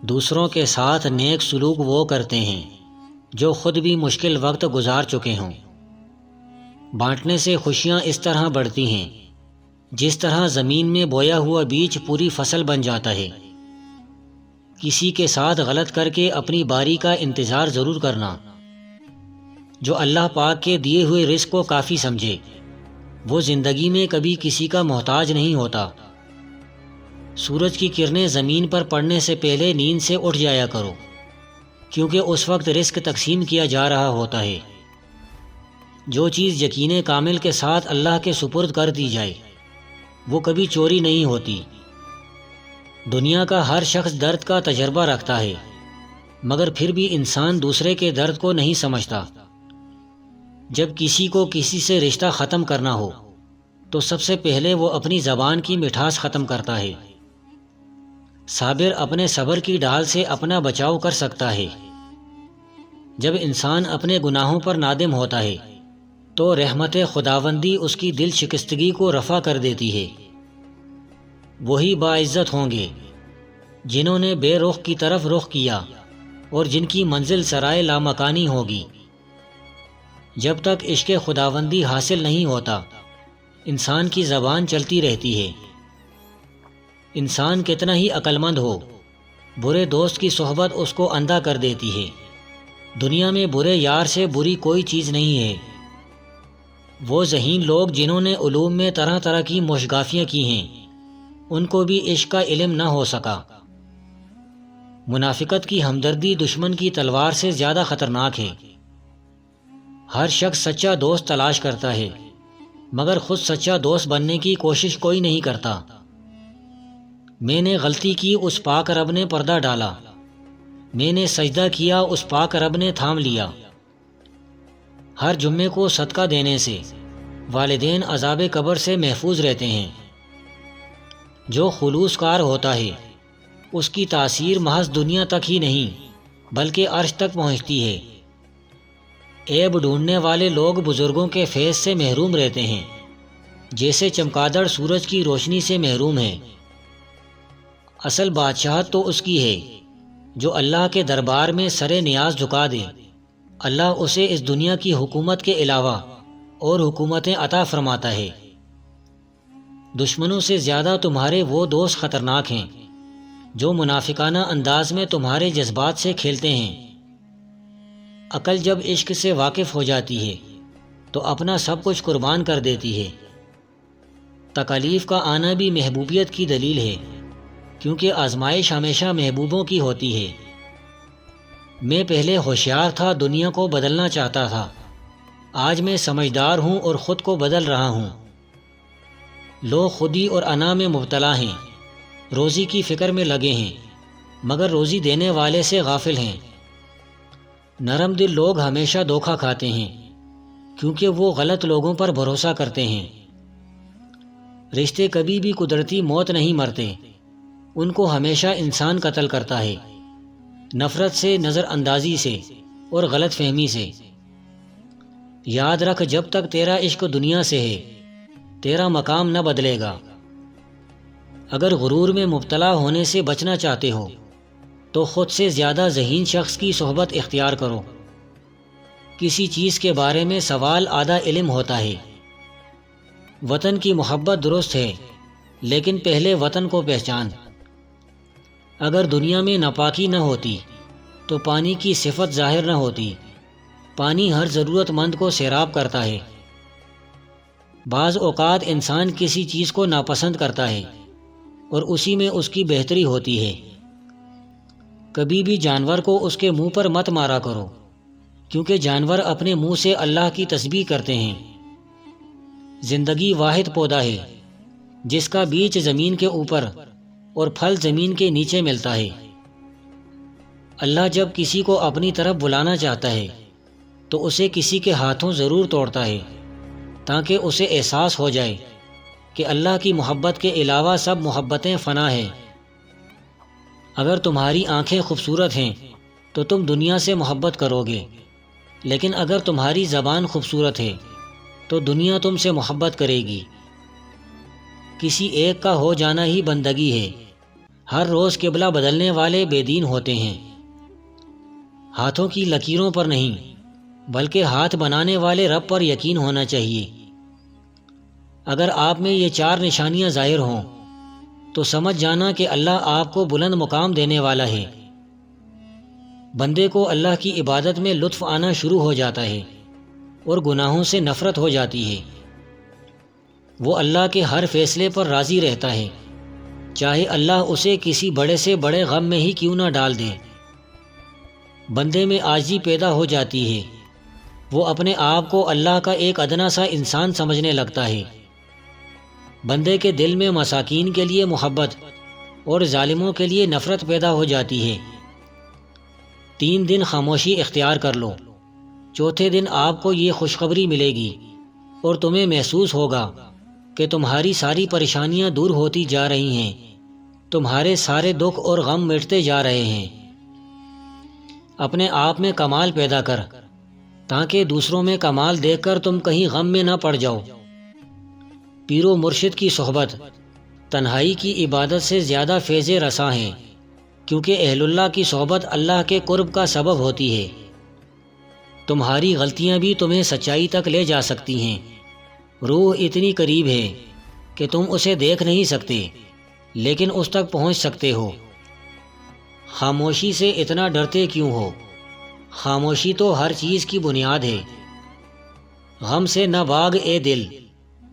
دوسروں کے ساتھ نیک سلوک وہ کرتے ہیں جو خود بھی مشکل وقت گزار چکے ہوں۔ بانٹنے سے خوشیاں اس طرح بڑھتی ہیں جس طرح زمین میں بویا ہوا بیج پوری فصل بن جاتا ہے۔ کسی کے ساتھ غلط کر کے اپنی باری کا انتظار ضرور کرنا۔ جو اللہ پاک کے دیے ہوئے رزق کو کافی سمجھے وہ زندگی میں کبھی کسی کا محتاج نہیں ہوتا۔ سورج کی کرنیں زمین پر پڑنے سے پہلے نیند سے اٹھ جایا کرو، کیونکہ اس وقت رزق تقسیم کیا جا رہا ہوتا ہے۔ جو چیز یقین کامل کے ساتھ اللہ کے سپرد کر دی جائے وہ کبھی چوری نہیں ہوتی۔ دنیا کا ہر شخص درد کا تجربہ رکھتا ہے، مگر پھر بھی انسان دوسرے کے درد کو نہیں سمجھتا۔ جب کسی کو کسی سے رشتہ ختم کرنا ہو تو سب سے پہلے وہ اپنی زبان کی مٹھاس ختم کرتا ہے۔ صابر اپنے صبر کی ڈھال سے اپنا بچاؤ کر سکتا ہے۔ جب انسان اپنے گناہوں پر نادم ہوتا ہے تو رحمت خداوندی اس کی دل شکستگی کو رفع کر دیتی ہے۔ وہی باعزت ہوں گے جنہوں نے بے رخ کی طرف رخ کیا اور جن کی منزل سرائے لامکانی ہوگی۔ جب تک عشق خداوندی حاصل نہیں ہوتا انسان کی زبان چلتی رہتی ہے۔ انسان کتنا ہی عقل مند ہو، برے دوست کی صحبت اس کو اندھا کر دیتی ہے۔ دنیا میں برے یار سے بری کوئی چیز نہیں ہے۔ وہ ذہین لوگ جنہوں نے علوم میں طرح طرح کی مشگافیاں کی ہیں ان کو بھی عشق کا علم نہ ہو سکا۔ منافقت کی ہمدردی دشمن کی تلوار سے زیادہ خطرناک ہے۔ ہر شخص سچا دوست تلاش کرتا ہے مگر خود سچا دوست بننے کی کوشش کوئی نہیں کرتا۔ میں نے غلطی کی، اس پاک رب نے پردہ ڈالا۔ میں نے سجدہ کیا، اس پاک رب نے تھام لیا۔ ہر جمعے کو صدقہ دینے سے والدین عذاب قبر سے محفوظ رہتے ہیں۔ جو خلوص کار ہوتا ہے اس کی تاثیر محض دنیا تک ہی نہیں بلکہ عرش تک پہنچتی ہے۔ عیب ڈھونڈنے والے لوگ بزرگوں کے فیض سے محروم رہتے ہیں جیسے چمگادڑ سورج کی روشنی سے محروم ہے۔ اصل بادشاہت تو اس کی ہے جو اللہ کے دربار میں سر نیاز جھکا دے۔ اللہ اسے اس دنیا کی حکومت کے علاوہ اور حکومتیں عطا فرماتا ہے۔ دشمنوں سے زیادہ تمہارے وہ دوست خطرناک ہیں جو منافقانہ انداز میں تمہارے جذبات سے کھیلتے ہیں۔ عقل جب عشق سے واقف ہو جاتی ہے تو اپنا سب کچھ قربان کر دیتی ہے۔ تکالیف کا آنا بھی محبوبیت کی دلیل ہے، کیونکہ آزمائش ہمیشہ محبوبوں کی ہوتی ہے۔ میں پہلے ہوشیار تھا، دنیا کو بدلنا چاہتا تھا۔ آج میں سمجھدار ہوں اور خود کو بدل رہا ہوں۔ لوگ خودی اور انا میں مبتلا ہیں، روزی کی فکر میں لگے ہیں مگر روزی دینے والے سے غافل ہیں۔ نرم دل لوگ ہمیشہ دھوکہ کھاتے ہیں کیونکہ وہ غلط لوگوں پر بھروسہ کرتے ہیں۔ رشتے کبھی بھی قدرتی موت نہیں مرتے، ان کو ہمیشہ انسان قتل کرتا ہے، نفرت سے، نظر اندازی سے اور غلط فہمی سے۔ یاد رکھ، جب تک تیرا عشق دنیا سے ہے تیرا مقام نہ بدلے گا۔ اگر غرور میں مبتلا ہونے سے بچنا چاہتے ہو تو خود سے زیادہ ذہین شخص کی صحبت اختیار کرو۔ کسی چیز کے بارے میں سوال آدھا علم ہوتا ہے۔ وطن کی محبت درست ہے لیکن پہلے وطن کو پہچان۔ اگر دنیا میں ناپاکی نہ ہوتی تو پانی کی صفت ظاہر نہ ہوتی۔ پانی ہر ضرورت مند کو سیراب کرتا ہے۔ بعض اوقات انسان کسی چیز کو ناپسند کرتا ہے اور اسی میں اس کی بہتری ہوتی ہے۔ کبھی بھی جانور کو اس کے منہ پر مت مارا کرو، کیونکہ جانور اپنے منہ سے اللہ کی تسبیح کرتے ہیں۔ زندگی واحد پودا ہے جس کا بیج زمین کے اوپر اور پھل زمین کے نیچے ملتا ہے۔ اللہ جب کسی کو اپنی طرف بلانا چاہتا ہے تو اسے کسی کے ہاتھوں ضرور توڑتا ہے تاکہ اسے احساس ہو جائے کہ اللہ کی محبت کے علاوہ سب محبتیں فنا ہیں۔ اگر تمہاری آنکھیں خوبصورت ہیں تو تم دنیا سے محبت کرو گے، لیکن اگر تمہاری زبان خوبصورت ہے تو دنیا تم سے محبت کرے گی۔ کسی ایک کا ہو جانا ہی بندگی ہے، ہر روز قبلہ بدلنے والے بے دین ہوتے ہیں۔ ہاتھوں کی لکیروں پر نہیں بلکہ ہاتھ بنانے والے رب پر یقین ہونا چاہیے۔ اگر آپ میں یہ 4 نشانیاں ظاہر ہوں تو سمجھ جانا کہ اللہ آپ کو بلند مقام دینے والا ہے۔ بندے کو اللہ کی عبادت میں لطف آنا شروع ہو جاتا ہے اور گناہوں سے نفرت ہو جاتی ہے۔ وہ اللہ کے ہر فیصلے پر راضی رہتا ہے، چاہے اللہ اسے کسی بڑے سے بڑے غم میں ہی کیوں نہ ڈال دے۔ بندے میں عاجزی پیدا ہو جاتی ہے، وہ اپنے آپ کو اللہ کا ایک ادنا سا انسان سمجھنے لگتا ہے۔ بندے کے دل میں مساکین کے لیے محبت اور ظالموں کے لیے نفرت پیدا ہو جاتی ہے۔ 3 دن خاموشی اختیار کر لو، چوتھے دن آپ کو یہ خوشخبری ملے گی اور تمہیں محسوس ہوگا کہ تمہاری ساری پریشانیاں دور ہوتی جا رہی ہیں، تمہارے سارے دکھ اور غم مٹتے جا رہے ہیں۔ اپنے آپ میں کمال پیدا کر تاکہ دوسروں میں کمال دیکھ کر تم کہیں غم میں نہ پڑ جاؤ۔ پیر و مرشد کی صحبت تنہائی کی عبادت سے زیادہ فیض رساں ہے، کیونکہ اہل اللہ کی صحبت اللہ کے قرب کا سبب ہوتی ہے۔ تمہاری غلطیاں بھی تمہیں سچائی تک لے جا سکتی ہیں۔ روح اتنی قریب ہے کہ تم اسے دیکھ نہیں سکتے، لیکن اس تک پہنچ سکتے ہو۔ خاموشی سے اتنا ڈرتے کیوں ہو؟ خاموشی تو ہر چیز کی بنیاد ہے۔ غم سے نہ بھاگ اے دل،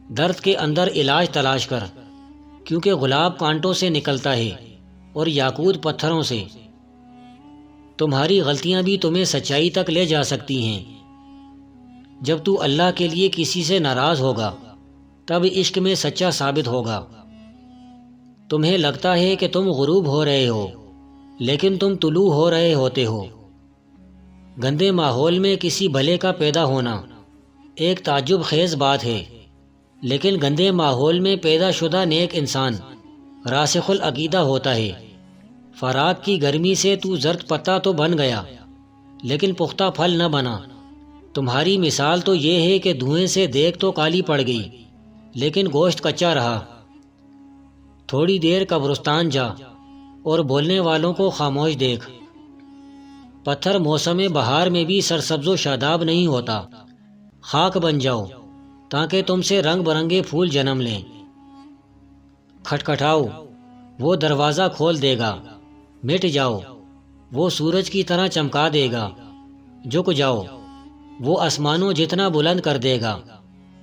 درد کے اندر علاج تلاش کر، کیونکہ گلاب کانٹوں سے نکلتا ہے اور یاقوت پتھروں سے۔ تمہاری غلطیاں بھی تمہیں سچائی تک لے جا سکتی ہیں۔ جب تو اللہ کے لیے کسی سے ناراض ہوگا تب عشق میں سچا ثابت ہوگا۔ تمہیں لگتا ہے کہ تم غروب ہو رہے ہو، لیکن تم طلوع ہو رہے ہوتے ہو۔ گندے ماحول میں کسی بھلے کا پیدا ہونا ایک تعجب خیز بات ہے، لیکن گندے ماحول میں پیدا شدہ نیک انسان راسخ العقیدہ ہوتا ہے۔ فراق کی گرمی سے تو زرد پتا تو بن گیا، لیکن پختہ پھل نہ بنا۔ تمہاری مثال تو یہ ہے کہ دھوئیں سے دیگ تو کالی پڑ گئی، لیکن گوشت کچا رہا۔ تھوڑی دیر قبرستان جا اور بولنے والوں کو خاموش دیکھ۔ پتھر موسم بہار میں بھی سرسبز و شاداب نہیں ہوتا۔ خاک بن جاؤ تاکہ تم سے رنگ برنگے پھول جنم لیں۔ کھٹکھٹاؤ، وہ دروازہ کھول دے گا۔ مٹ جاؤ، وہ سورج کی طرح چمکا دے گا۔ جھک جاؤ، وہ آسمانوں جتنا بلند کر دے گا۔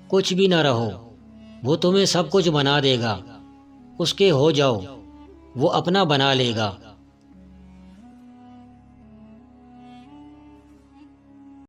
کچھ بھی نہ رہو، وہ تمہیں سب کچھ بنا دے گا۔ اس کے ہو جاؤ، وہ اپنا بنا لے گا۔